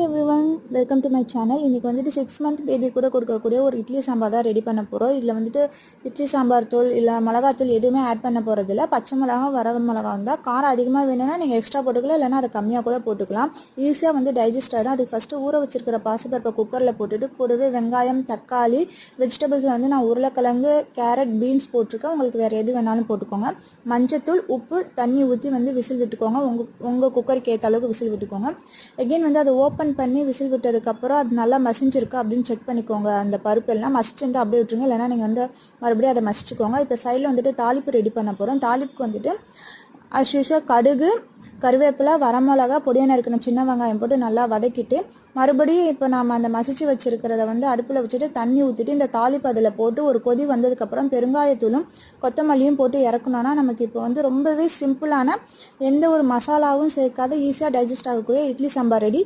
Hi everyone, welcome to my channel. இன்றைக்கி வந்துட்டு 6 month baby கூட கொடுக்கக்கூடிய ஒரு இட்லி சாம்பார் தான் ரெடி பண்ண போகிறோம். இதில் வந்துட்டு இட்லி சாம்பார் தூள் இல்லை மிளகாத்தூள் எதுவுமே ஆட் பண்ண போகிறதில்ல. பச்சை மிளகா வர மிளகா வந்தால் காரம் அதிகமாக வேணும்னா நீங்கள் எக்ஸ்ட்ரா போட்டுக்கலாம், இல்லைனா அதை கம்மியாக கூட போட்டுக்கலாம். ஈஸியாக வந்து டைஜஸ்ட் ஆகிடும். அதுக்கு ஃபஸ்ட்டு ஊற வச்சிருக்கிற பாசிப்பருப்பை குக்கரில் போட்டுட்டு கூடவே வெங்காயம், தக்காளி, வெஜிடபிள்ஸில் வந்து நான் உருளைக்கிழங்கு, கேரட், பீன்ஸ் போட்டிருக்கேன். உங்களுக்கு வேறு எது வேணாலும் போட்டுக்கோங்க. மஞ்சத்தூள், உப்பு, தண்ணி ஊற்றி வந்து விசில் விட்டுக்கோங்க. உங்கள் குக்கருக்கு ஏற்ற அளவுக்கு விசில் விட்டுக்கோங்க. எகெயின் வந்து அதை ஓப்பன் பண்ணி விசில் விட்டதுக்கப்புறம் அது நல்லா மசிஞ்சிருக்கு அப்படின்னு செக் பண்ணிக்கோங்க. அந்த பருப்பு எல்லாம் மசிச்சிருந்தால் அப்படியே விட்டுருங்க, இல்லைனா நீங்கள் வந்து மறுபடியும் அதை மசிச்சுக்கோங்க. இப்போ சைடில் வந்துட்டு தாளிப்பு ரெடி பண்ண போகிறோம். தாளிப்புக்கு வந்துட்டு அஸ் யூஷுவல் கடுகு, கருவேப்பிலை, வரமிளகா, பொடியாக நறுக்கின சின்ன வெங்காயம் போட்டு நல்லா வதக்கிட்டு மறுபடியும் இப்போ நாம் அந்த மசிச்சு வச்சுருக்கிறத வந்து அடுப்பில் வச்சுட்டு தண்ணி ஊற்றிட்டு இந்த தாளிப்பு அதில் போட்டு ஒரு கொதி வந்ததுக்கப்புறம் பெருங்காயத்தூளும் கொத்தமல்லியும் போட்டு இறக்கணுன்னா நமக்கு இப்போ வந்து ரொம்பவே சிம்பிளான, எந்த ஒரு மசாலாவும் சேர்க்காத ஈஸியாக டைஜஸ்ட் ஆகக்கூடிய இட்லி சாம்பார் ரெடி.